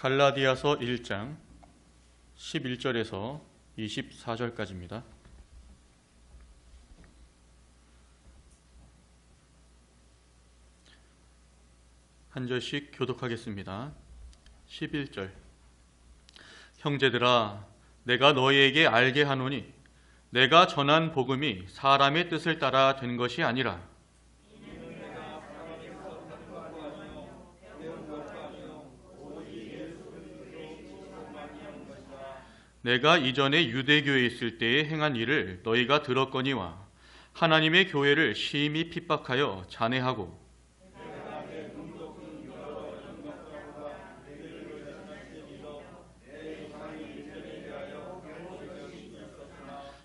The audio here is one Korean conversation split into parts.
갈라디아서 1장 11절에서 24절까지입니다. 한 절씩 교독하겠습니다. 11절. 형제들아, 내가 너희에게 알게 하노니 내가 전한 복음이 사람의 뜻을 따라 된 것이 아니라 내가 이전에 유대교에 있을 때에 행한 일을 너희가 들었거니와 하나님의 교회를 심히 핍박하여 잔해하고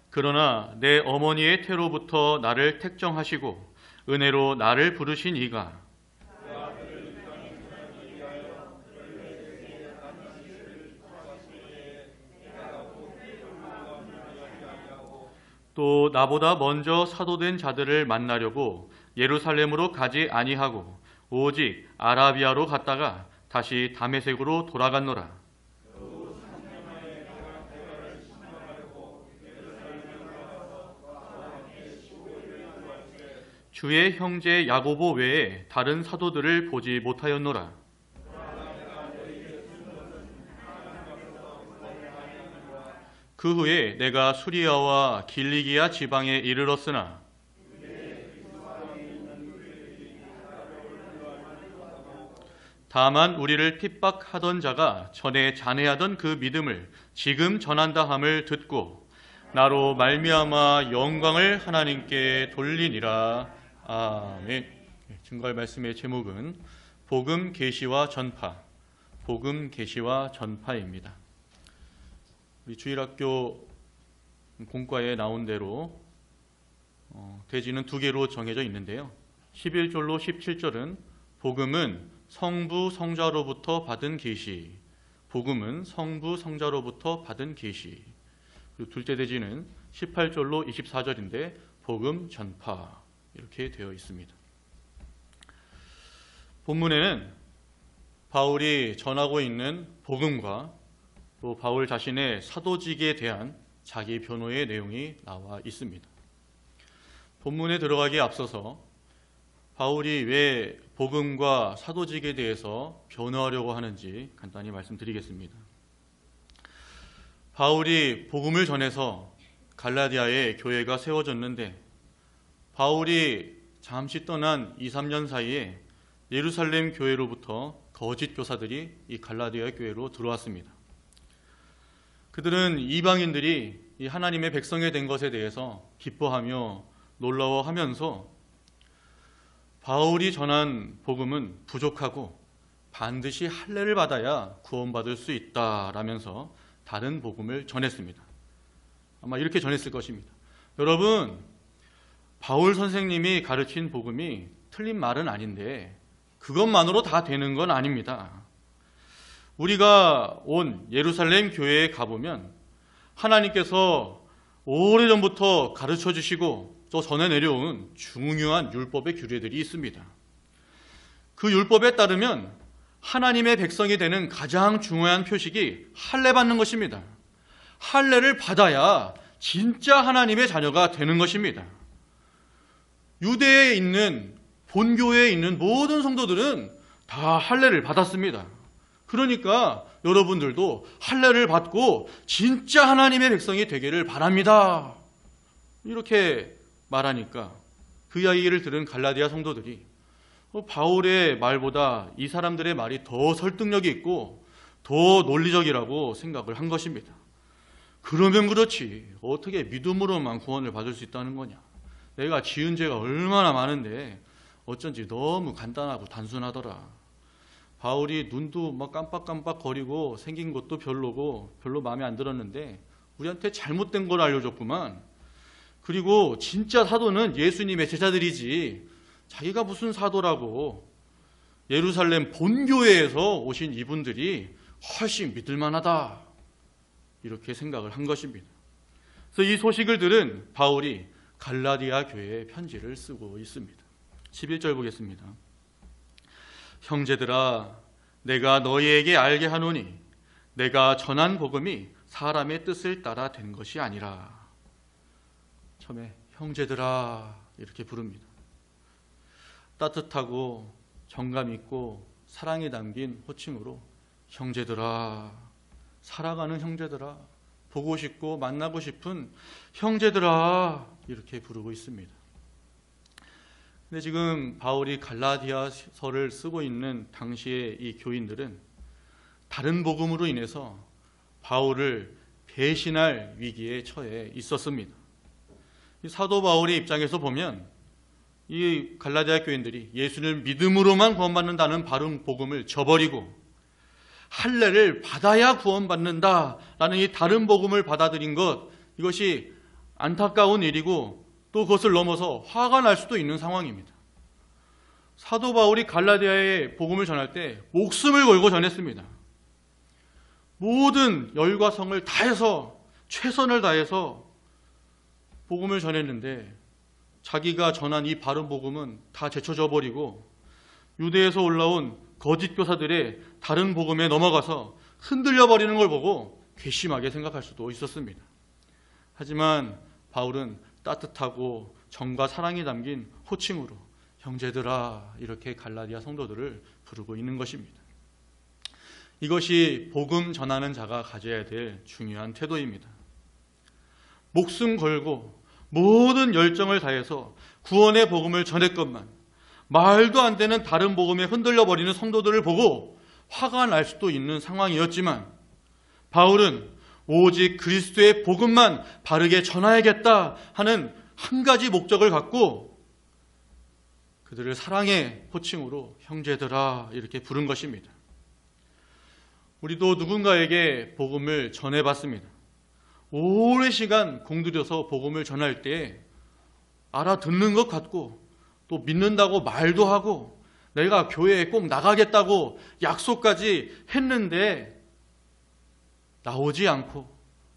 그러나 내 어머니의 태로부터 나를 택정하시고 은혜로 나를 부르신 이가 또 나보다 먼저 사도된 자들을 만나려고 예루살렘으로 가지 아니하고 오직 아라비아로 갔다가 다시 다메섹으로 돌아갔노라. 주의 형제 야고보 외에 다른 사도들을 보지 못하였노라. 그 후에 내가 수리아와 길리기아 지방에 이르렀으나 다만 우리를 핍박하던 자가 전에 잔해하던 그 믿음을 지금 전한다 함을 듣고 나로 말미암아 영광을 하나님께 돌리니라. 아멘. 증거할 말씀의 제목은 복음 계시와 전파, 복음 계시와 전파입니다. 우리 주일학교 공과에 나온 대로 대지는 두 개로 정해져 있는데요. 11절로 17절은 복음은 성부 성자로부터 받은 계시, 복음은 성부 성자로부터 받은 계시. 그리고 둘째 대지는 18절로 24절인데 복음 전파 이렇게 되어 있습니다. 본문에는 바울이 전하고 있는 복음과 또 바울 자신의 사도직에 대한 자기 변호의 내용이 나와 있습니다. 본문에 들어가기에 앞서서 바울이 왜 복음과 사도직에 대해서 변호하려고 하는지 간단히 말씀드리겠습니다. 바울이 복음을 전해서 갈라디아에 교회가 세워졌는데 바울이 잠시 떠난 2, 3년 사이에 예루살렘 교회로부터 거짓 교사들이 이 갈라디아 교회로 들어왔습니다. 그들은 이방인들이 이 하나님의 백성이 된 것에 대해서 기뻐하며 놀라워하면서 바울이 전한 복음은 부족하고 반드시 할례를 받아야 구원받을 수 있다라면서 다른 복음을 전했습니다. 아마 이렇게 전했을 것입니다. 여러분, 바울 선생님이 가르친 복음이 틀린 말은 아닌데 그것만으로 다 되는 건 아닙니다. 우리가 온 예루살렘 교회에 가보면 하나님께서 오래전부터 가르쳐 주시고 또 전해 내려온 중요한 율법의 규례들이 있습니다. 그 율법에 따르면 하나님의 백성이 되는 가장 중요한 표식이 할례 받는 것입니다. 할례를 받아야 진짜 하나님의 자녀가 되는 것입니다. 유대에 있는 본교회에 있는 모든 성도들은 다 할례를 받았습니다. 그러니까 여러분들도 할례를 받고 진짜 하나님의 백성이 되기를 바랍니다. 이렇게 말하니까 그 이야기를 들은 갈라디아 성도들이 바울의 말보다 이 사람들의 말이 더 설득력이 있고 더 논리적이라고 생각을 한 것입니다. 그러면 그렇지 어떻게 믿음으로만 구원을 받을 수 있다는 거냐. 내가 지은 죄가 얼마나 많은데 어쩐지 너무 간단하고 단순하더라. 바울이 눈도 막 깜빡깜빡 거리고 생긴 것도 별로고 별로 마음에 안 들었는데 우리한테 잘못된 걸 알려줬구만. 그리고 진짜 사도는 예수님의 제자들이지 자기가 무슨 사도라고. 예루살렘 본교회에서 오신 이분들이 훨씬 믿을만하다. 이렇게 생각을 한 것입니다. 그래서 이 소식을 들은 바울이 갈라디아 교회에 편지를 쓰고 있습니다. 11절 보겠습니다. 형제들아, 내가 너희에게 알게 하노니 내가 전한 복음이 사람의 뜻을 따라 된 것이 아니라. 처음에 형제들아 이렇게 부릅니다. 따뜻하고 정감 있고 사랑이 담긴 호칭으로 형제들아, 살아가는 형제들아, 보고 싶고 만나고 싶은 형제들아 이렇게 부르고 있습니다. 근데 지금 바울이 갈라디아서를 쓰고 있는 당시의 이 교인들은 다른 복음으로 인해서 바울을 배신할 위기에 처해 있었습니다. 이 사도 바울의 입장에서 보면 이 갈라디아 교인들이 예수를 믿음으로만 구원받는다는 바른 복음을 저버리고 할례를 받아야 구원받는다라는 이 다른 복음을 받아들인 것, 이것이 안타까운 일이고 또 그것을 넘어서 화가 날 수도 있는 상황입니다. 사도 바울이 갈라디아의 복음을 전할 때 목숨을 걸고 전했습니다. 모든 열과 성을 다해서 최선을 다해서 복음을 전했는데 자기가 전한 이 바른 복음은 다 제쳐져 버리고 유대에서 올라온 거짓 교사들의 다른 복음에 넘어가서 흔들려 버리는 걸 보고 괘씸하게 생각할 수도 있었습니다. 하지만 바울은 따뜻하고 정과 사랑이 담긴 호칭으로 형제들아 이렇게 갈라디아 성도들을 부르고 있는 것입니다. 이것이 복음 전하는 자가 가져야 될 중요한 태도입니다. 목숨 걸고 모든 열정을 다해서 구원의 복음을 전했건만 말도 안 되는 다른 복음에 흔들려 버리는 성도들을 보고 화가 날 수도 있는 상황이었지만 바울은 오직 그리스도의 복음만 바르게 전하야겠다 하는 한 가지 목적을 갖고 그들을 사랑의 호칭으로 형제들아 이렇게 부른 것입니다. 우리도 누군가에게 복음을 전해봤습니다. 오랜 시간 공들여서 복음을 전할 때 알아듣는 것 같고 또 믿는다고 말도 하고 내가 교회에 꼭 나가겠다고 약속까지 했는데 나오지 않고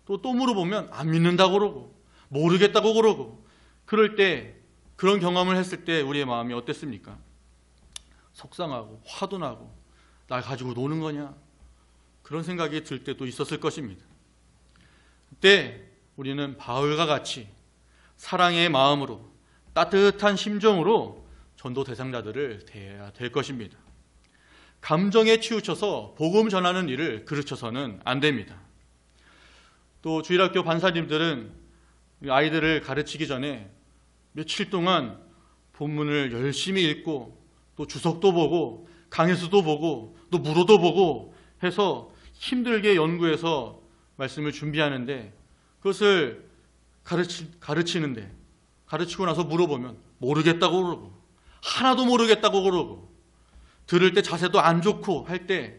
또 물어보면 안 믿는다고 그러고 모르겠다고 그러고, 그럴 때 그런 경험을 했을 때 우리의 마음이 어땠습니까? 속상하고 화도 나고 날 가지고 노는 거냐, 그런 생각이 들 때도 있었을 것입니다. 그때 우리는 바울과 같이 사랑의 마음으로 따뜻한 심정으로 전도 대상자들을 대해야 될 것입니다. 감정에 치우쳐서 복음 전하는 일을 그르쳐서는 안 됩니다. 또 주일학교 반사님들은 아이들을 가르치기 전에 며칠 동안 본문을 열심히 읽고 또 주석도 보고 강해서도 보고 또 물어도 보고 해서 힘들게 연구해서 말씀을 준비하는데 그것을 가르치는데 가르치고 나서 물어보면 모르겠다고 그러고 하나도 모르겠다고 그러고 들을 때 자세도 안 좋고 할 때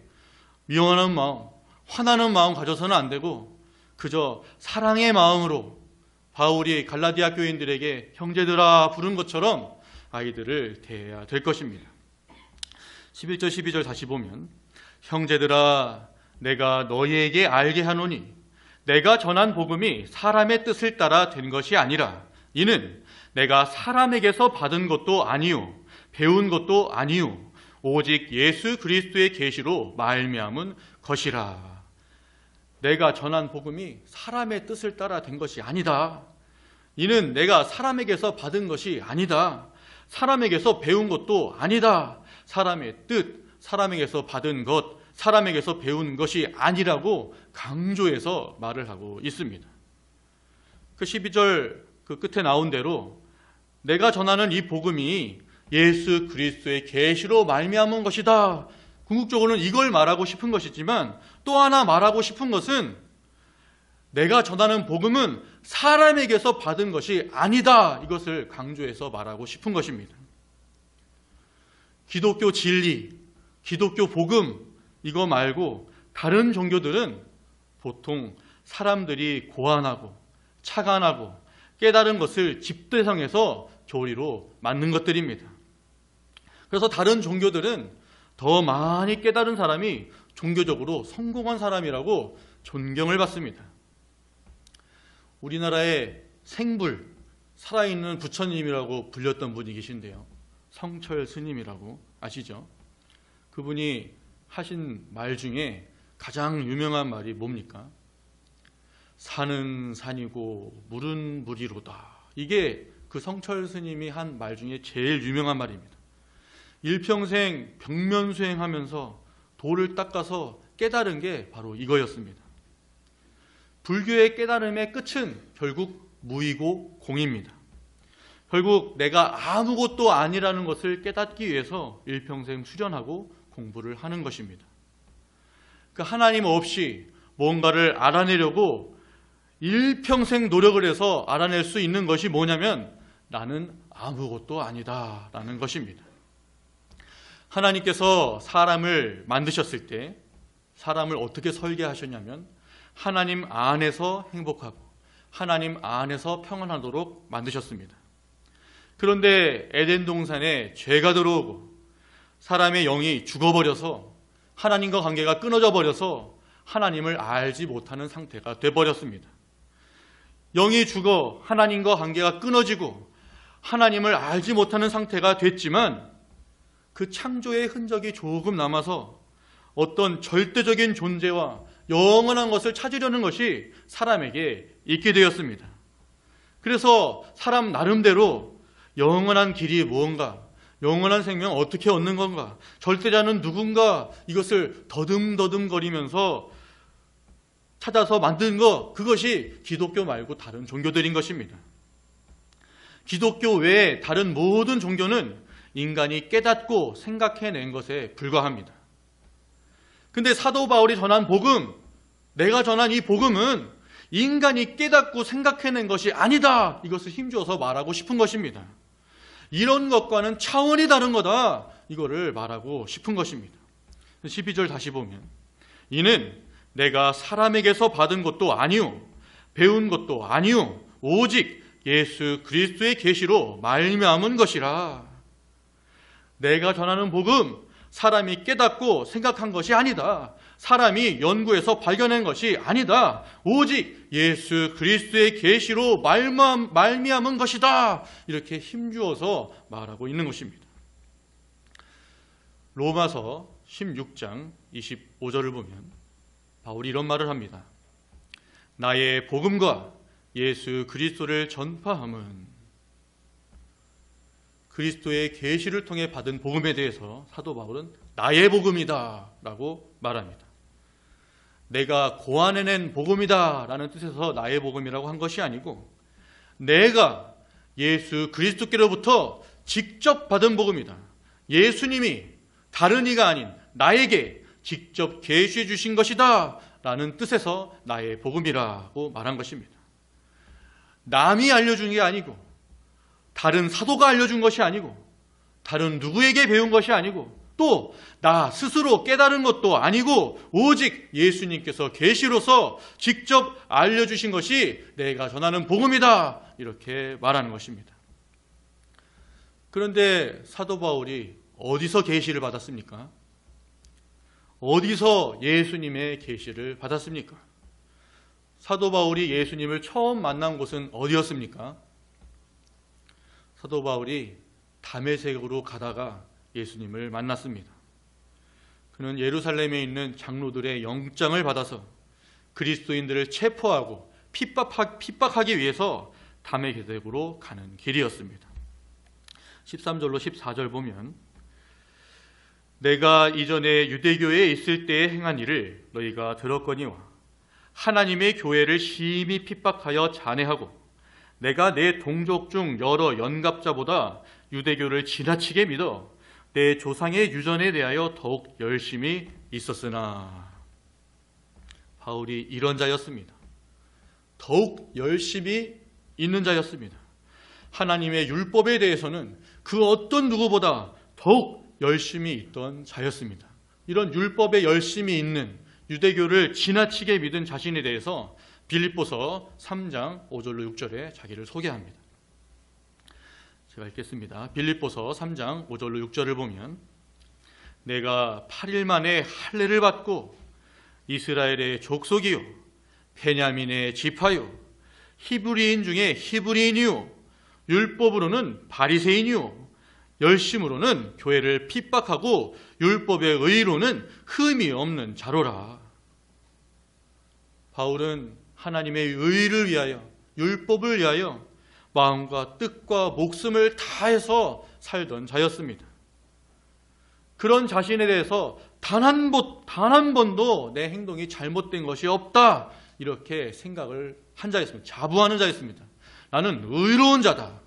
미워하는 마음, 화나는 마음 가져서는 안 되고 그저 사랑의 마음으로 바울이 갈라디아 교인들에게 형제들아 부른 것처럼 아이들을 대해야 될 것입니다. 11절 12절 다시 보면 형제들아 내가 너희에게 알게 하노니 내가 전한 복음이 사람의 뜻을 따라 된 것이 아니라 이는 내가 사람에게서 받은 것도 아니요 배운 것도 아니요 오직 예수 그리스도의 계시로 말미암은 것이라. 내가 전한 복음이 사람의 뜻을 따라 된 것이 아니다. 이는 내가 사람에게서 받은 것이 아니다. 사람에게서 배운 것도 아니다. 사람의 뜻, 사람에게서 받은 것, 사람에게서 배운 것이 아니라고 강조해서 말을 하고 있습니다. 그 12절 그 끝에 나온 대로 내가 전하는 이 복음이 예수 그리스도의 계시로 말미암은 것이다. 궁극적으로는 이걸 말하고 싶은 것이지만 또 하나 말하고 싶은 것은 내가 전하는 복음은 사람에게서 받은 것이 아니다. 이것을 강조해서 말하고 싶은 것입니다. 기독교 진리, 기독교 복음 이거 말고 다른 종교들은 보통 사람들이 고안하고 착안하고 깨달은 것을 집대성에서 교리로 만든 것들입니다. 그래서 다른 종교들은 더 많이 깨달은 사람이 종교적으로 성공한 사람이라고 존경을 받습니다. 우리나라의 생불, 살아있는 부처님이라고 불렸던 분이 계신데요. 성철 스님이라고 아시죠? 그분이 하신 말 중에 가장 유명한 말이 뭡니까? 산은 산이고 물은 물이로다. 이게 그 성철 스님이 한 말 중에 제일 유명한 말입니다. 일평생 병면수행하면서 도를 닦아서 깨달은 게 바로 이거였습니다. 불교의 깨달음의 끝은 결국 무이고 공입니다. 결국 내가 아무것도 아니라는 것을 깨닫기 위해서 일평생 수련하고 공부를 하는 것입니다. 그 하나님 없이 뭔가를 알아내려고 일평생 노력을 해서 알아낼 수 있는 것이 뭐냐면 나는 아무것도 아니다 라는 것입니다. 하나님께서 사람을 만드셨을 때 사람을 어떻게 설계하셨냐면 하나님 안에서 행복하고 하나님 안에서 평안하도록 만드셨습니다. 그런데 에덴 동산에 죄가 들어오고 사람의 영이 죽어버려서 하나님과 관계가 끊어져 버려서 하나님을 알지 못하는 상태가 돼버렸습니다. 영이 죽어 하나님과 관계가 끊어지고 하나님을 알지 못하는 상태가 됐지만 그 창조의 흔적이 조금 남아서 어떤 절대적인 존재와 영원한 것을 찾으려는 것이 사람에게 있게 되었습니다. 그래서 사람 나름대로 영원한 길이 무언가, 영원한 생명 어떻게 얻는 건가, 절대자는 누군가, 이것을 더듬더듬거리면서 찾아서 만든 것, 그것이 기독교 말고 다른 종교들인 것입니다. 기독교 외에 다른 모든 종교는 인간이 깨닫고 생각해낸 것에 불과합니다. 근데 사도 바울이 전한 복음, 내가 전한 이 복음은 인간이 깨닫고 생각해낸 것이 아니다, 이것을 힘주어서 말하고 싶은 것입니다. 이런 것과는 차원이 다른 거다, 이거를 말하고 싶은 것입니다. 12절 다시 보면 이는 내가 사람에게서 받은 것도 아니요 배운 것도 아니요 오직 예수 그리스도의 계시로 말미암은 것이라. 내가 전하는 복음, 사람이 깨닫고 생각한 것이 아니다. 사람이 연구해서 발견한 것이 아니다. 오직 예수 그리스도의 계시로 말미암은 것이다. 이렇게 힘주어서 말하고 있는 것입니다. 로마서 16장 25절을 보면 바울이 이런 말을 합니다. 나의 복음과 예수 그리스도를 전파함은, 그리스도의 계시를 통해 받은 복음에 대해서 사도 바울은 나의 복음이다 라고 말합니다. 내가 고안해낸 복음이다 라는 뜻에서 나의 복음이라고 한 것이 아니고 내가 예수 그리스도께로부터 직접 받은 복음이다. 예수님이 다른 이가 아닌 나에게 직접 계시해 주신 것이다 라는 뜻에서 나의 복음이라고 말한 것입니다. 남이 알려준 게 아니고 다른 사도가 알려준 것이 아니고 다른 누구에게 배운 것이 아니고 또 나 스스로 깨달은 것도 아니고 오직 예수님께서 계시로서 직접 알려주신 것이 내가 전하는 복음이다, 이렇게 말하는 것입니다. 그런데 사도 바울이 어디서 계시를 받았습니까? 어디서 예수님의 계시를 받았습니까? 사도 바울이 예수님을 처음 만난 곳은 어디였습니까? 사도 바울이 다메섹으로 가다가 예수님을 만났습니다. 그는 예루살렘에 있는 장로들의 영장을 받아서 그리스도인들을 체포하고 핍박하기 위해서 다메섹으로 가는 길이었습니다. 13절로 14절 보면 내가 이전에 유대교에 있을 때에 행한 일을 너희가 들었거니와 하나님의 교회를 심히 핍박하여 잔해하고 내가 내 동족 중 여러 연갑자보다 유대교를 지나치게 믿어 내 조상의 유전에 대하여 더욱 열심히 있었으나. 바울이 이런 자였습니다. 더욱 열심히 있는 자였습니다. 하나님의 율법에 대해서는 그 어떤 누구보다 더욱 열심히 있던 자였습니다. 이런 율법에 열심히 있는, 유대교를 지나치게 믿은 자신에 대해서 빌립보서 3장 5절로 6절에 자기를 소개합니다. 제가 읽겠습니다. 빌립보서 3장 5절로 6절을 보면 내가 8일 만에 할례를 받고 이스라엘의 족속이요 베냐민의 지파요 히브리인 중에 히브리인이요 율법으로는 바리새인이요 열심으로는 교회를 핍박하고 율법의 의로는 흠이 없는 자로라. 바울은 하나님의 의를 위하여, 율법을 위하여 마음과 뜻과 목숨을 다해서 살던 자였습니다. 그런 자신에 대해서 단 한 번도 내 행동이 잘못된 것이 없다, 이렇게 생각을 한 자였습니다. 자부하는 자였습니다. 나는 의로운 자다.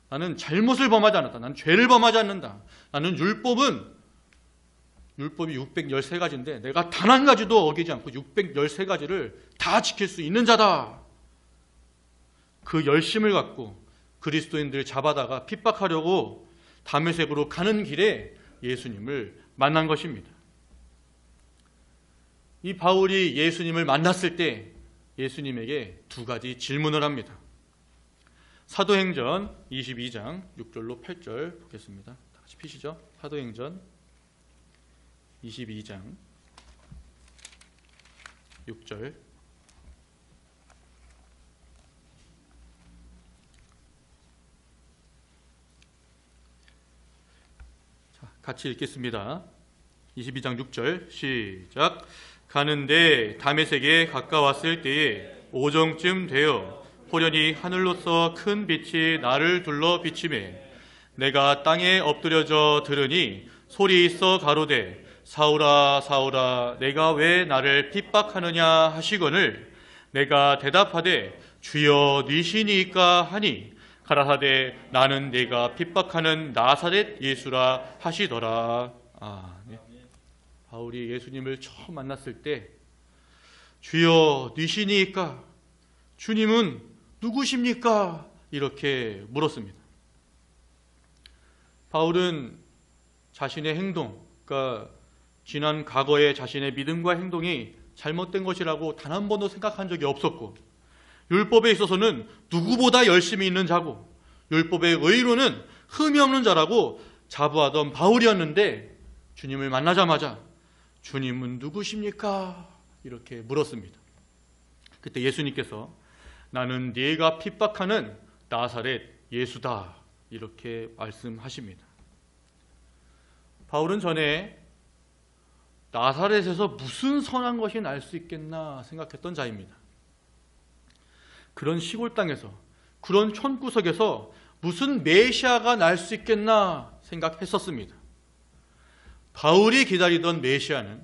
나는 잘못을 범하지 않았다. 나는 죄를 범하지 않는다. 나는 율법이 613가지인데 내가 단 한 가지도 어기지 않고 613가지를 다 지킬 수 있는 자다. 그 열심을 갖고 그리스도인들 잡아다가 핍박하려고 다메섹으로 가는 길에 예수님을 만난 것입니다. 이 바울이 예수님을 만났을 때 예수님에게 두 가지 질문을 합니다. 사도행전 22장 6절로 8절 보겠습니다. 다 같이 피시죠. 사도행전 22장 6절. 자, 같이 읽겠습니다. 22장 6절 시작. 가는데 다메섹에 가까웠을 때에 오정쯤 되어 호련히 하늘로서 큰 빛이 나를 둘러 비치매 내가 땅에 엎드려져 들으니 소리 있어 가로되 사울아 사울아 내가 왜 나를 핍박하느냐 하시거늘 내가 대답하되 주여 니시니까 하니 가라사대 나는 네가 핍박하는 나사렛 예수라 하시더라. 네. 바울이 예수님을 처음 만났을 때 주여 니시니까, 주님은 누구십니까? 이렇게 물었습니다. 바울은 자신의 행동, 그러니까 지난 과거의 자신의 믿음과 행동이 잘못된 것이라고 단 한 번도 생각한 적이 없었고, 율법에 있어서는 누구보다 열심히 있는 자고 율법의 의로는 흠이 없는 자라고 자부하던 바울이었는데 주님을 만나자마자 주님은 누구십니까? 이렇게 물었습니다. 그때 예수님께서 나는 네가 핍박하는 나사렛 예수다, 이렇게 말씀하십니다. 바울은 전에 나사렛에서 무슨 선한 것이 날 수 있겠나 생각했던 자입니다. 그런 시골 땅에서, 그런 촌구석에서 무슨 메시아가 날 수 있겠나 생각했었습니다. 바울이 기다리던 메시아는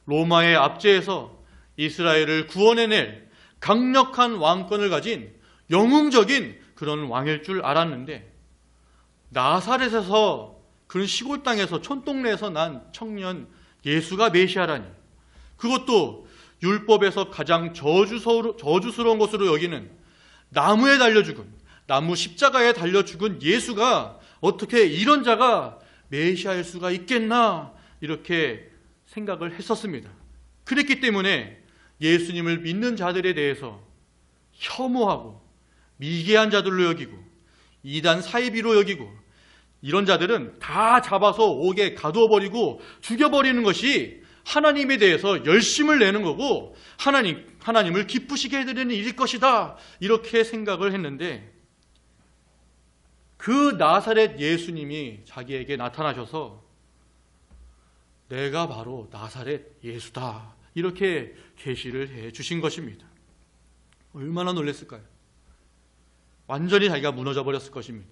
로마의 압제에서 이스라엘을 구원해낼 강력한 왕권을 가진 영웅적인 그런 왕일 줄 알았는데, 나사렛에서, 그런 시골 땅에서, 촌동네에서 난 청년 예수가 메시아라니, 그것도 율법에서 가장 저주스러운 것으로 여기는 나무에 달려 죽은, 나무 십자가에 달려 죽은 예수가 어떻게 이런 자가 메시아일 수가 있겠나, 이렇게 생각을 했었습니다. 그랬기 때문에 예수님을 믿는 자들에 대해서 혐오하고 미개한 자들로 여기고 이단 사이비로 여기고, 이런 자들은 다 잡아서 옥에 가두어 버리고 죽여버리는 것이 하나님에 대해서 열심을 내는 거고 하나님을 기쁘시게 해드리는 일일 것이다, 이렇게 생각을 했는데, 그 나사렛 예수님이 자기에게 나타나셔서 내가 바로 나사렛 예수다, 이렇게 계시를 해 주신 것입니다. 얼마나 놀랐을까요? 완전히 자기가 무너져 버렸을 것입니다.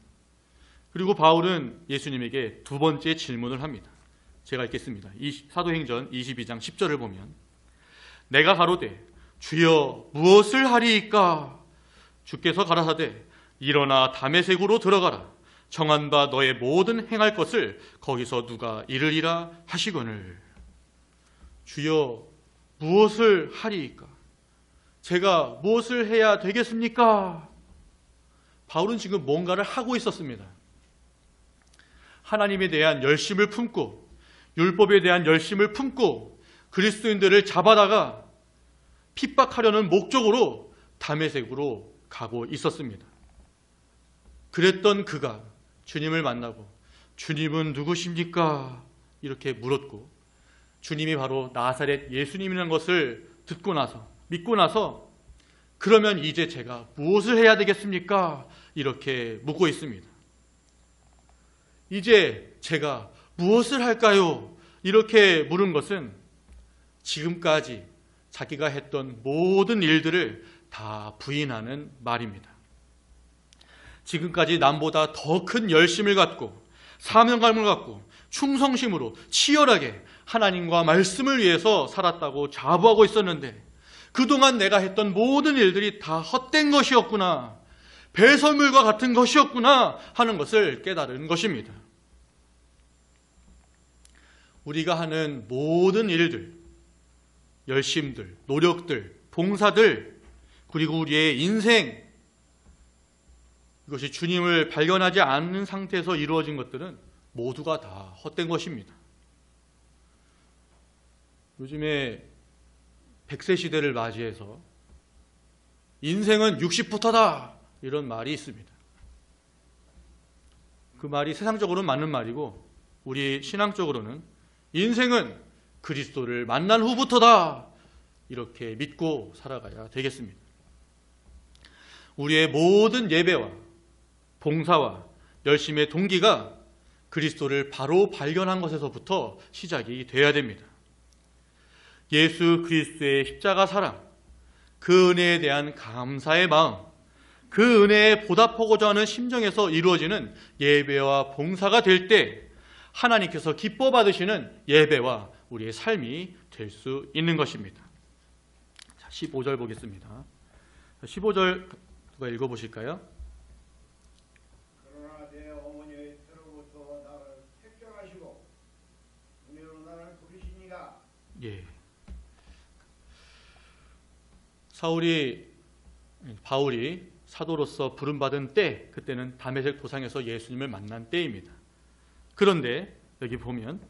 그리고 바울은 예수님에게 두 번째 질문을 합니다. 제가 읽겠습니다. 사도행전 22장 10절을 보면 내가 가로되 주여 무엇을 하리이까? 주께서 가라사대 일어나 다메섹으로 들어가라. 정한 바 너의 모든 행할 것을 거기서 누가 이르리라 하시거늘. 주여 무엇을 하리이까? 제가 무엇을 해야 되겠습니까? 바울은 지금 뭔가를 하고 있었습니다. 하나님에 대한 열심을 품고 율법에 대한 열심을 품고 그리스도인들을 잡아다가 핍박하려는 목적으로 다메섹으로 가고 있었습니다. 그랬던 그가 주님을 만나고 주님은 누구십니까? 이렇게 물었고, 주님이 바로 나사렛 예수님이라는 것을 듣고 나서, 믿고 나서 그러면 이제 제가 무엇을 해야 되겠습니까? 이렇게 묻고 있습니다. 이제 제가 무엇을 할까요? 이렇게 물은 것은 지금까지 자기가 했던 모든 일들을 다 부인하는 말입니다. 지금까지 남보다 더 큰 열심을 갖고 사명감을 갖고 충성심으로 치열하게 하나님과 말씀을 위해서 살았다고 자부하고 있었는데 그동안 내가 했던 모든 일들이 다 헛된 것이었구나, 배설물과 같은 것이었구나 하는 것을 깨달은 것입니다. 우리가 하는 모든 일들, 열심들, 노력들, 봉사들, 그리고 우리의 인생, 이것이 주님을 발견하지 않는 상태에서 이루어진 것들은 모두가 다 헛된 것입니다. 요즘에 100세 시대를 맞이해서 인생은 60부터다 이런 말이 있습니다. 그 말이 세상적으로는 맞는 말이고 우리 신앙적으로는 인생은 그리스도를 만난 후부터다 이렇게 믿고 살아가야 되겠습니다. 우리의 모든 예배와 봉사와 열심의 동기가 그리스도를 바로 발견한 것에서부터 시작이 되어야 됩니다. 예수 그리스도의 십자가 사랑, 그 은혜에 대한 감사의 마음, 그 은혜에 보답하고자 하는 심정에서 이루어지는 예배와 봉사가 될 때 하나님께서 기뻐 받으시는 예배와 우리의 삶이 될 수 있는 것입니다. 자, 15절 보겠습니다. 15절 누가 읽어보실까요? 그러나 내 어머니의 태로부터 나를 택정하시고 은혜로 나를 부르시니라. 예. 바울이 사도로서 부름받은 때, 그때는 다메섹 도상에서 예수님을 만난 때입니다. 그런데 여기 보면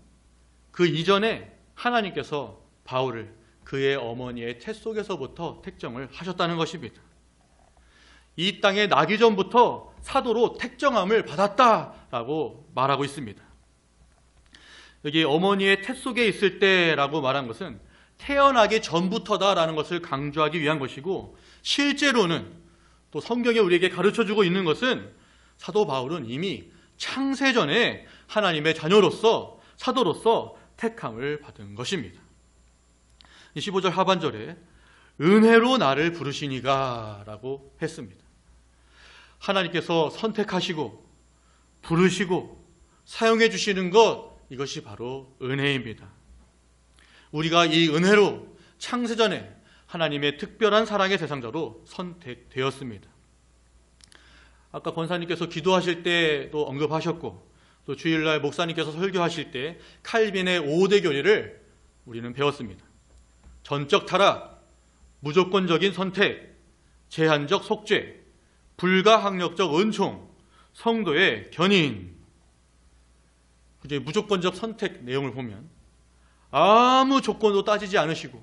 그 이전에 하나님께서 바울을 그의 어머니의 태 속에서부터 택정을 하셨다는 것입니다. 이 땅에 나기 전부터 사도로 택정함을 받았다라고 말하고 있습니다. 여기 어머니의 태 속에 있을 때라고 말한 것은 태어나기 전부터다라는 것을 강조하기 위한 것이고, 실제로는 또 성경에 우리에게 가르쳐주고 있는 것은 사도 바울은 이미 창세전에 하나님의 자녀로서 사도로서 택함을 받은 것입니다. 15절 하반절에 은혜로 나를 부르시니가 라고 했습니다. 하나님께서 선택하시고 부르시고 사용해 주시는 것, 이것이 바로 은혜입니다. 우리가 이 은혜로 창세전에 하나님의 특별한 사랑의 대상자로 선택되었습니다. 아까 권사님께서 기도하실 때도 언급하셨고, 또 주일날 목사님께서 설교하실 때 칼빈의 5대 교리를 우리는 배웠습니다. 전적 타락, 무조건적인 선택, 제한적 속죄, 불가항력적 은총, 성도의 견인. 이제 무조건적 선택 내용을 보면 아무 조건도 따지지 않으시고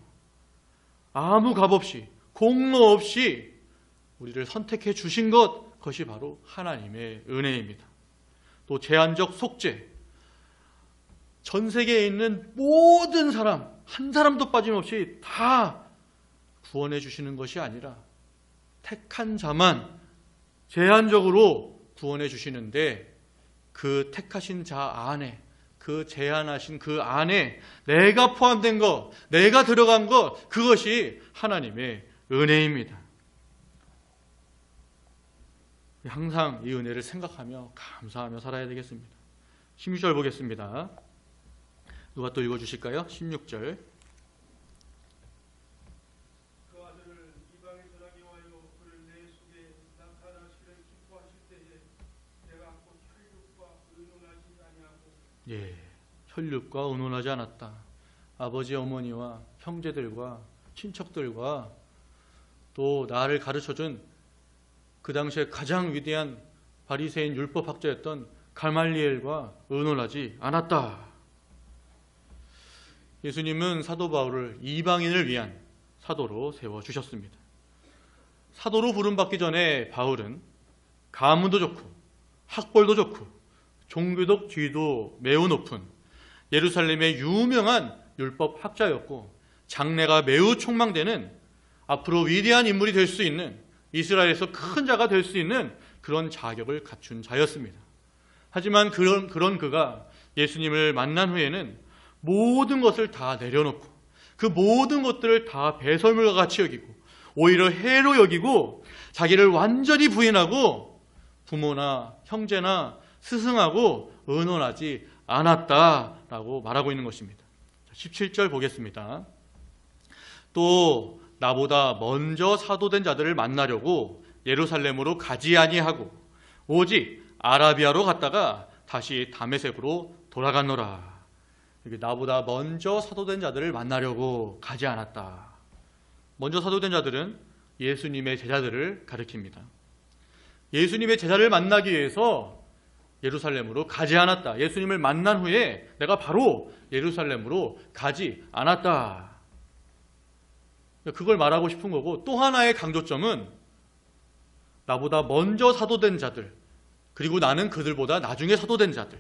아무 값 없이 공로 없이 우리를 선택해 주신 것, 그것이 바로 하나님의 은혜입니다. 또 제한적 속죄, 전 세계에 있는 모든 사람 한 사람도 빠짐없이 다 구원해 주시는 것이 아니라 택한 자만 제한적으로 구원해 주시는데, 그 택하신 자 안에, 그 제한하신 그 안에 내가 포함된 것, 내가 들어간 것, 그것이 하나님의 은혜입니다. 항상 이 은혜를 생각하며 감사하며 살아야 되겠습니다. 16절 보겠습니다. 누가 또 읽어주실까요? 16절. 그 아들을 이방에 전하게 하여 그를 내 속에 나타나시를 기뻐하실 때에 내가 곧 혈육과 의논하지 아니하고. 예, 혈육과 의논하지 않았다. 아버지 어머니와 형제들과 친척들과 또 나를 가르쳐준 그 당시에 가장 위대한 바리새인 율법학자였던 가말리엘과 의논하지 않았다. 예수님은 사도 바울을 이방인을 위한 사도로 세워주셨습니다. 사도로 부름받기 전에 바울은 가문도 좋고 학벌도 좋고 종교적 지위도 매우 높은 예루살렘의 유명한 율법학자였고, 장래가 매우 촉망되는 앞으로 위대한 인물이 될 수 있는, 이스라엘에서 큰 자가 될 수 있는 그런 자격을 갖춘 자였습니다. 하지만 그런 그가 예수님을 만난 후에는 모든 것을 다 내려놓고 그 모든 것들을 다 배설물과 같이 여기고 오히려 해로 여기고 자기를 완전히 부인하고 부모나 형제나 스승하고 의논하지 않았다라고 말하고 있는 것입니다. 17절 보겠습니다. 또 나보다 먼저 사도된 자들을 만나려고 예루살렘으로 가지 아니하고 오직 아라비아로 갔다가 다시 다메섹으로 돌아갔노라. 여기 나보다 먼저 사도된 자들을 만나려고 가지 않았다. 먼저 사도된 자들은 예수님의 제자들을 가리킵니다. 예수님의 제자를 만나기 위해서 예루살렘으로 가지 않았다. 예수님을 만난 후에 내가 바로 예루살렘으로 가지 않았다. 그걸 말하고 싶은 거고, 또 하나의 강조점은 나보다 먼저 사도된 자들, 그리고 나는 그들보다 나중에 사도된 자들,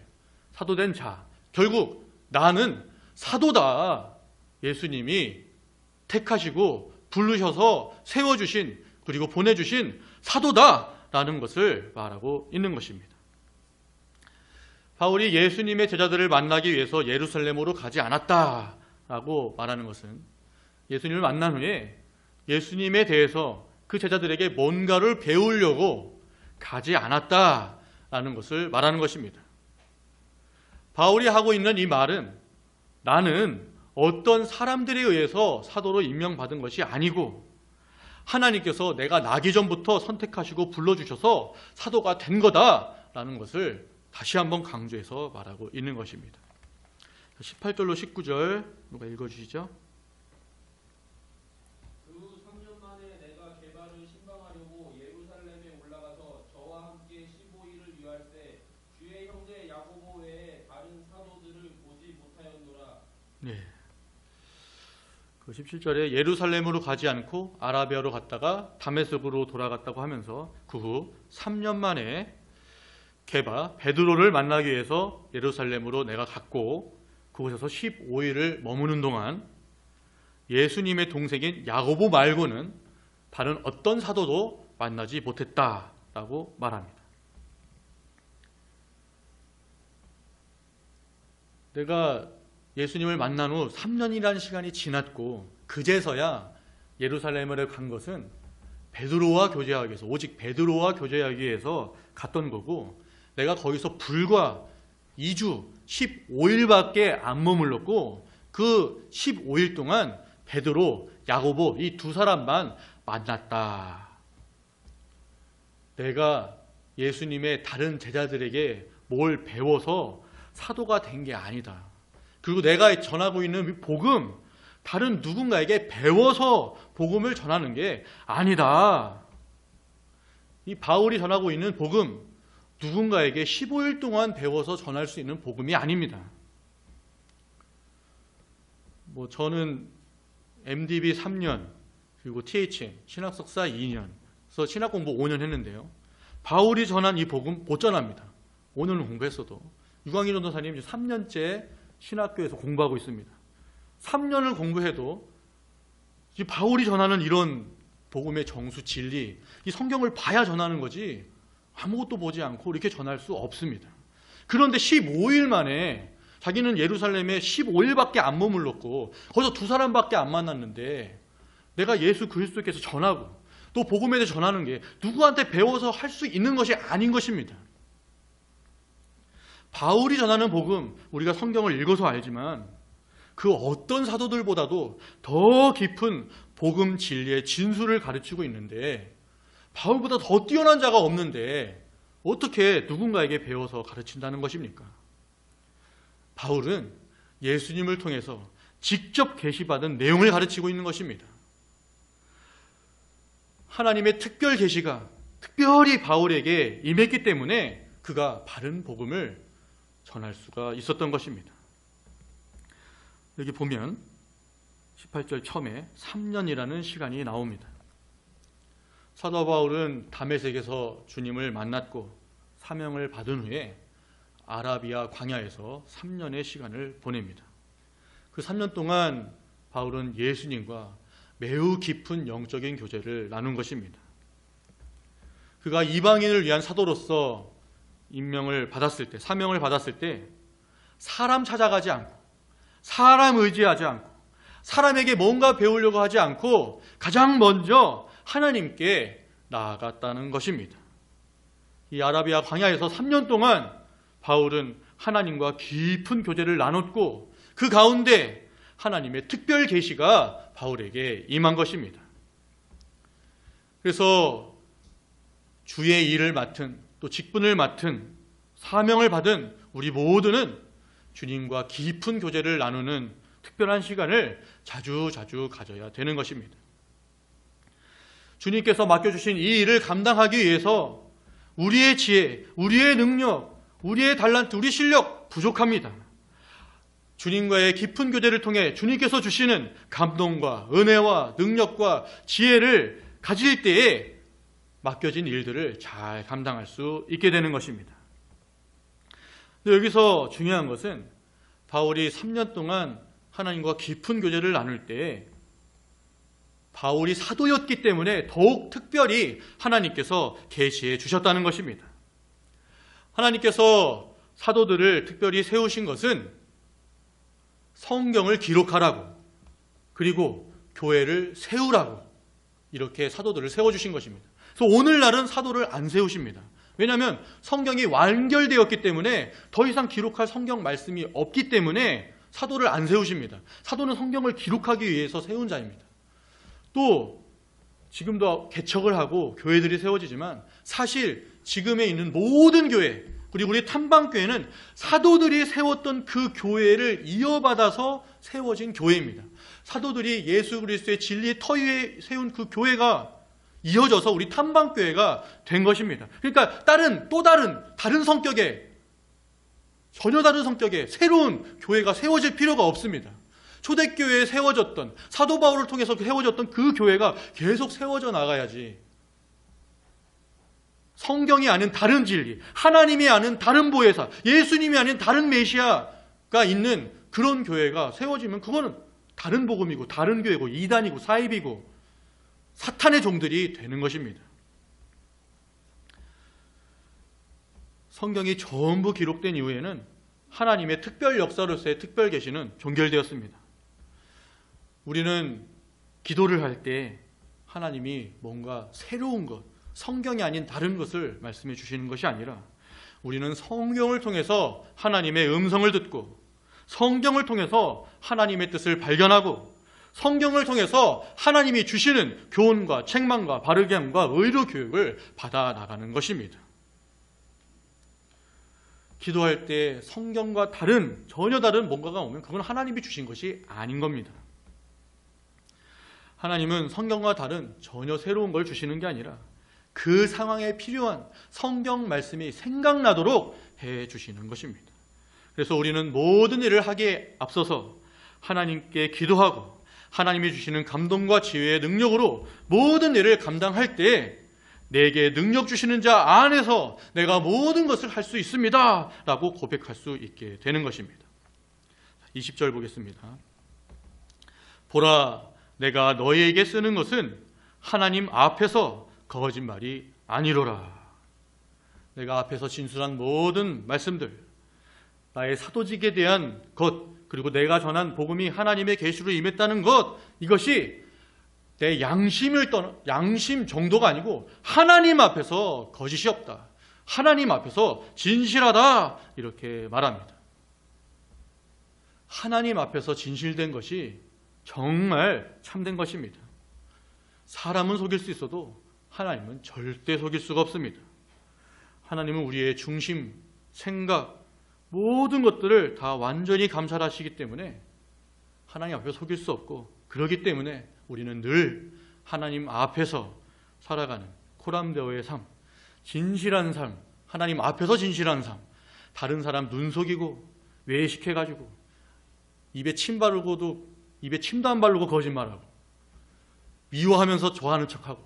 사도된 자, 결국 나는 사도다. 예수님이 택하시고 부르셔서 세워주신, 그리고 보내주신 사도다라는 것을 말하고 있는 것입니다. 바울이 예수님의 제자들을 만나기 위해서 예루살렘으로 가지 않았다라고 말하는 것은 예수님을 만난 후에 예수님에 대해서 그 제자들에게 뭔가를 배우려고 가지 않았다라는 것을 말하는 것입니다. 바울이 하고 있는 이 말은 나는 어떤 사람들에 의해서 사도로 임명받은 것이 아니고 하나님께서 내가 나기 전부터 선택하시고 불러주셔서 사도가 된 거다라는 것을 다시 한번 강조해서 말하고 있는 것입니다. 18절로 19절 누가 읽어주시죠? 그 3년 만에 내가 게바를 신방하려고 예루살렘에 올라가서 저와 함께 15일을 유할 때 주의 형제 야고보 외에 다른 사도들을 보지 못하였노라. 네. 그 17절에 예루살렘으로 가지 않고 아라비아로 갔다가 다메섹으로 돌아갔다고 하면서 그 후 3년 만에 게바 베드로를 만나기 위해서 예루살렘으로 내가 갔고 그곳에서 15일을 머무는 동안 예수님의 동생인 야고보 말고는 다른 어떤 사도도 만나지 못했다라고 말합니다. 내가 예수님을 만난 후 3년이라는 시간이 지났고 그제서야 예루살렘을 간 것은 베드로와 교제하기 위해서, 오직 베드로와 교제하기 위해서 갔던 거고, 내가 거기서 불과 2주 15일밖에 안 머물렀고 그 15일 동안 베드로, 야고보 이 두 사람만 만났다. 내가 예수님의 다른 제자들에게 뭘 배워서 사도가 된 게 아니다. 그리고 내가 전하고 있는 복음, 다른 누군가에게 배워서 복음을 전하는 게 아니다. 이 바울이 전하고 있는 복음, 누군가에게 15일 동안 배워서 전할 수 있는 복음이 아닙니다. 저는 MDB 3년, 그리고 THN, 신학석사 2년, 그래서 신학 공부 5년 했는데요. 바울이 전한 이 복음 못 전합니다. 5년을 공부했어도. 유광희 전도사님 3년째 신학교에서 공부하고 있습니다. 3년을 공부해도 이 바울이 전하는 이런 복음의 정수, 진리, 이 성경을 봐야 전하는 거지 아무것도 보지 않고 이렇게 전할 수 없습니다. 그런데 15일 만에 자기는 예루살렘에 15일밖에 안 머물렀고 거기서 두 사람밖에 안 만났는데 내가 예수 그리스도께서 전하고 또 복음에 대해 전하는 게 누구한테 배워서 할 수 있는 것이 아닌 것입니다. 바울이 전하는 복음, 우리가 성경을 읽어서 알지만 그 어떤 사도들보다도 더 깊은 복음 진리의 진수를 가르치고 있는데 바울보다 더 뛰어난 자가 없는데 어떻게 누군가에게 배워서 가르친다는 것입니까? 바울은 예수님을 통해서 직접 계시받은 내용을 가르치고 있는 것입니다. 하나님의 특별 계시가 특별히 바울에게 임했기 때문에 그가 바른 복음을 전할 수가 있었던 것입니다. 여기 보면 18절 처음에 3년이라는 시간이 나옵니다. 사도 바울은 다메섹에서 주님을 만났고 사명을 받은 후에 아라비아 광야에서 3년의 시간을 보냅니다. 그 3년 동안 바울은 예수님과 매우 깊은 영적인 교제를 나눈 것입니다. 그가 이방인을 위한 사도로서 임명을 받았을 때, 사명을 받았을 때 사람 찾아가지 않고, 사람 의지하지 않고, 사람에게 뭔가 배우려고 하지 않고 가장 먼저 하나님께 나아갔다는 것입니다. 이 아라비아 광야에서 3년 동안 바울은 하나님과 깊은 교제를 나눴고, 그 가운데 하나님의 특별 계시가 바울에게 임한 것입니다. 그래서 주의 일을 맡은, 또 직분을 맡은, 사명을 받은 우리 모두는 주님과 깊은 교제를 나누는 특별한 시간을 자주 가져야 되는 것입니다. 주님께서 맡겨주신 이 일을 감당하기 위해서 우리의 지혜, 우리의 능력, 우리의 달란트, 우리 실력 부족합니다. 주님과의 깊은 교제를 통해 주님께서 주시는 감동과 은혜와 능력과 지혜를 가질 때에 맡겨진 일들을 잘 감당할 수 있게 되는 것입니다. 여기서 중요한 것은 바울이 3년 동안 하나님과 깊은 교제를 나눌 때 바울이 사도였기 때문에 더욱 특별히 하나님께서 계시해 주셨다는 것입니다. 하나님께서 사도들을 특별히 세우신 것은 성경을 기록하라고, 그리고 교회를 세우라고 이렇게 사도들을 세워주신 것입니다. 그래서 오늘날은 사도를 안 세우십니다. 왜냐하면 성경이 완결되었기 때문에 더 이상 기록할 성경 말씀이 없기 때문에 사도를 안 세우십니다. 사도는 성경을 기록하기 위해서 세운 자입니다. 또 지금도 개척을 하고 교회들이 세워지지만 사실 지금에 있는 모든 교회, 그리고 우리 탐방교회는 사도들이 세웠던 그 교회를 이어받아서 세워진 교회입니다. 사도들이 예수 그리스도의 진리의 터 위에 세운 그 교회가 이어져서 우리 탐방교회가 된 것입니다. 그러니까 다른 성격의, 전혀 다른 성격의 새로운 교회가 세워질 필요가 없습니다. 초대교회에 세워졌던, 사도 바울을 통해서 세워졌던 그 교회가 계속 세워져 나가야지, 성경이 아닌 다른 진리, 하나님이 아닌 다른 보혜사, 예수님이 아닌 다른 메시아가 있는 그런 교회가 세워지면 그거는 다른 복음이고 다른 교회고 이단이고 사입이고 사탄의 종들이 되는 것입니다. 성경이 전부 기록된 이후에는 하나님의 특별 역사로서의 특별 계시는 종결되었습니다. 우리는 기도를 할 때 하나님이 뭔가 새로운 것, 성경이 아닌 다른 것을 말씀해 주시는 것이 아니라 우리는 성경을 통해서 하나님의 음성을 듣고, 성경을 통해서 하나님의 뜻을 발견하고, 성경을 통해서 하나님이 주시는 교훈과 책망과 바르게 함과 의로 교육을 받아 나가는 것입니다. 기도할 때 성경과 전혀 다른 뭔가가 오면 그건 하나님이 주신 것이 아닌 겁니다. 하나님은 성경과 다른 전혀 새로운 걸 주시는 게 아니라 그 상황에 필요한 성경 말씀이 생각나도록 해 주시는 것입니다. 그래서 우리는 모든 일을 하기에 앞서서 하나님께 기도하고 하나님이 주시는 감동과 지혜의 능력으로 모든 일을 감당할 때 내게 능력 주시는 자 안에서 내가 모든 것을 할 수 있습니다 라고 고백할 수 있게 되는 것입니다. 20절 보겠습니다. 보라, 내가 너희에게 쓰는 것은 하나님 앞에서 거짓말이 아니로라. 내가 앞에서 진술한 모든 말씀들, 나의 사도직에 대한 것, 그리고 내가 전한 복음이 하나님의 계시로 임했다는 것, 이것이 내 양심 정도가 아니고 하나님 앞에서 거짓이 없다, 하나님 앞에서 진실하다, 이렇게 말합니다. 하나님 앞에서 진실된 것이 정말 참된 것입니다. 사람은 속일 수 있어도 하나님은 절대 속일 수가 없습니다. 하나님은 우리의 중심, 생각, 모든 것들을 다 완전히 감찰하시기 때문에 하나님 앞에 속일 수 없고, 그렇기 때문에 우리는 늘 하나님 앞에서 살아가는 코람데오의 삶, 진실한 삶, 하나님 앞에서 진실한 삶, 다른 사람 눈 속이고 외식해가지고 입에 침도 안 바르고 거짓말하고 미워하면서 좋아하는 척하고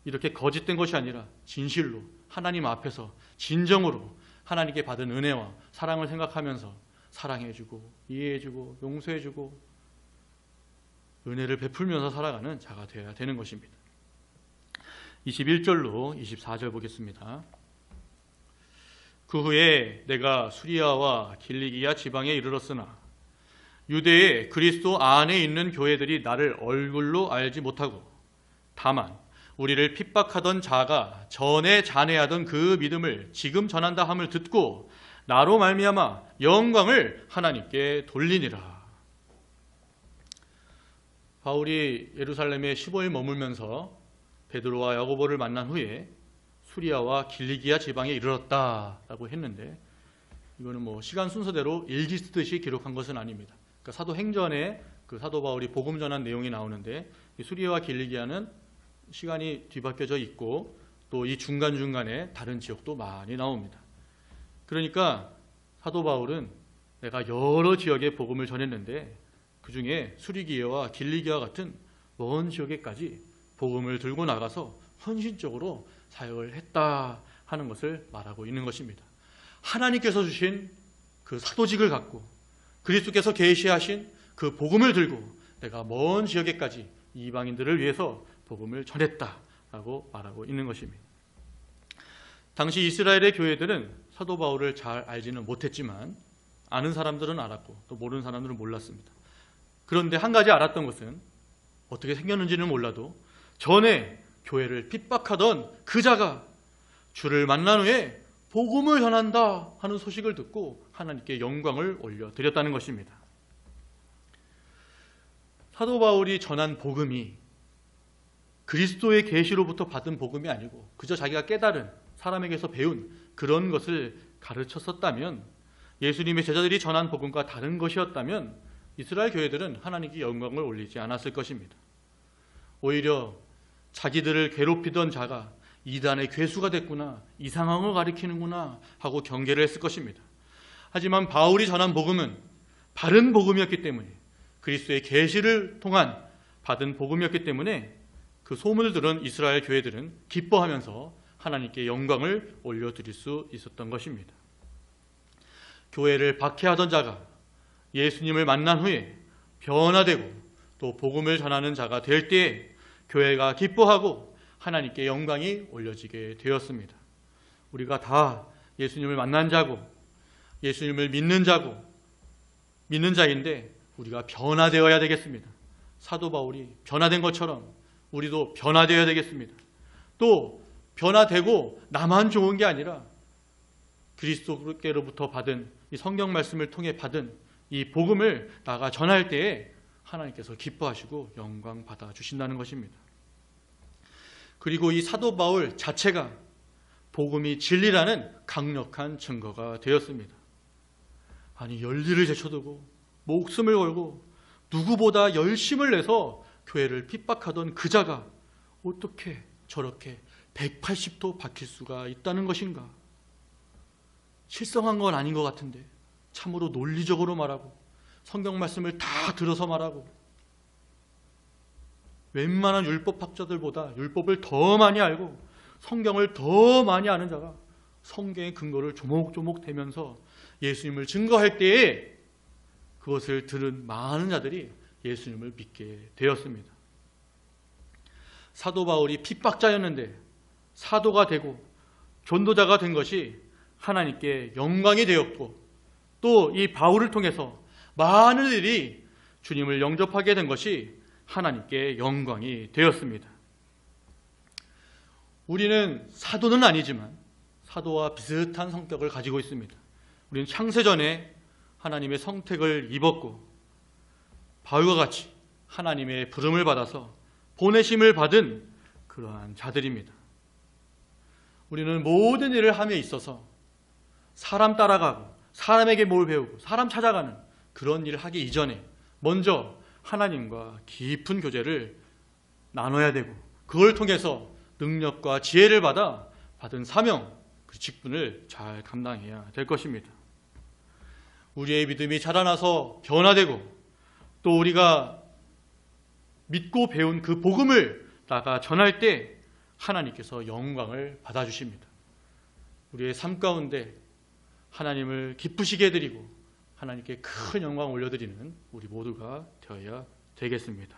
이렇게 거짓된 것이 아니라 진실로 하나님 앞에서 진정으로 하나님께 받은 은혜와 사랑을 생각하면서 사랑해주고 이해해주고 용서해주고 은혜를 베풀면서 살아가는 자가 되어야 되는 것입니다. 21절로 24절 보겠습니다. 그 후에 내가 수리아와 길리기아 지방에 이르렀으나 유대의 그리스도 안에 있는 교회들이 나를 얼굴로 알지 못하고 다만 우리를 핍박하던 자가 전에 잔해하던 그 믿음을 지금 전한다 함을 듣고 나로 말미암아 영광을 하나님께 돌리니라. 바울이 예루살렘에 15일 머물면서 베드로와 야고보를 만난 후에 수리아와 길리기아 지방에 이르렀다라고 했는데, 이거는 뭐 시간 순서대로 일기 쓰듯이 기록한 것은 아닙니다. 그러니까 사도행전에 그 사도 바울이 복음 전한 내용이 나오는데, 이 수리아와 길리기아는 시간이 뒤바뀌어져 있고 또 이 중간중간에 다른 지역도 많이 나옵니다. 그러니까 사도 바울은 내가 여러 지역에 복음을 전했는데 그 중에 수리기아와 길리기아 같은 먼 지역에까지 복음을 들고 나가서 헌신적으로 사역을 했다 하는 것을 말하고 있는 것입니다. 하나님께서 주신 그 사도직을 갖고 그리스도께서 계시하신 그 복음을 들고 내가 먼 지역에까지 이방인들을 위해서 복음을 전했다라고 말하고 있는 것입니다. 당시 이스라엘의 교회들은 사도 바울을 잘 알지는 못했지만 아는 사람들은 알았고 또 모르는 사람들은 몰랐습니다. 그런데 한 가지 알았던 것은 어떻게 생겼는지는 몰라도 전에 교회를 핍박하던 그 자가 주를 만난 후에 복음을 전한다 하는 소식을 듣고 하나님께 영광을 올려드렸다는 것입니다. 사도 바울이 전한 복음이 그리스도의 계시로부터 받은 복음이 아니고 그저 자기가 깨달은 사람에게서 배운 그런 것을 가르쳤었다면, 예수님의 제자들이 전한 복음과 다른 것이었다면 이스라엘 교회들은 하나님께 영광을 올리지 않았을 것입니다. 오히려 자기들을 괴롭히던 자가 이단의 괴수가 됐구나, 이상한 걸 가리키는구나 하고 경계를 했을 것입니다. 하지만 바울이 전한 복음은 바른 복음이었기 때문에, 그리스도의 계시를 통한 받은 복음이었기 때문에 그 소문을 들은 이스라엘 교회들은 기뻐하면서 하나님께 영광을 올려드릴 수 있었던 것입니다. 교회를 박해하던 자가 예수님을 만난 후에 변화되고 또 복음을 전하는 자가 될 때에 교회가 기뻐하고 하나님께 영광이 올려지게 되었습니다. 우리가 다 예수님을 만난 자고 예수님을 믿는 자인데 우리가 변화되어야 되겠습니다. 사도 바울이 변화된 것처럼 우리도 변화되어야 되겠습니다. 또 변화되고 나만 좋은 게 아니라 그리스도께로부터 받은 이 성경 말씀을 통해 받은 이 복음을 나가 전할 때에 하나님께서 기뻐하시고 영광 받아 주신다는 것입니다. 그리고 이 사도 바울 자체가 복음이 진리라는 강력한 증거가 되었습니다. 아니, 열리를 제쳐두고 목숨을 걸고 누구보다 열심을 내서 교회를 핍박하던 그 자가 어떻게 저렇게 180도 바뀔 수가 있다는 것인가? 실성한 건 아닌 것 같은데 참으로 논리적으로 말하고 성경 말씀을 다 들어서 말하고 웬만한 율법학자들보다 율법을 더 많이 알고 성경을 더 많이 아는 자가 성경의 근거를 조목조목 대면서 예수님을 증거할 때에 그것을 들은 많은 자들이 예수님을 믿게 되었습니다. 사도 바울이 핍박자였는데 사도가 되고 전도자가 된 것이 하나님께 영광이 되었고 또 이 바울을 통해서 많은 일이 주님을 영접하게 된 것이 하나님께 영광이 되었습니다. 우리는 사도는 아니지만 사도와 비슷한 성격을 가지고 있습니다. 우리는 창세전에 하나님의 성택을 입었고 바울과 같이 하나님의 부름을 받아서 보내심을 받은 그러한 자들입니다. 우리는 모든 일을 함에 있어서 사람 따라가고 사람에게 뭘 배우고 사람 찾아가는 그런 일을 하기 이전에 먼저 하나님과 깊은 교제를 나눠야 되고 그걸 통해서 능력과 지혜를 받아 받은 사명, 그 직분을 잘 감당해야 될 것입니다. 우리의 믿음이 자라나서 변화되고 또 우리가 믿고 배운 그 복음을 나가 전할 때 하나님께서 영광을 받아주십니다. 우리의 삶 가운데 하나님을 기쁘시게 해드리고 하나님께 큰 영광을 올려드리는 우리 모두가 되어야 되겠습니다.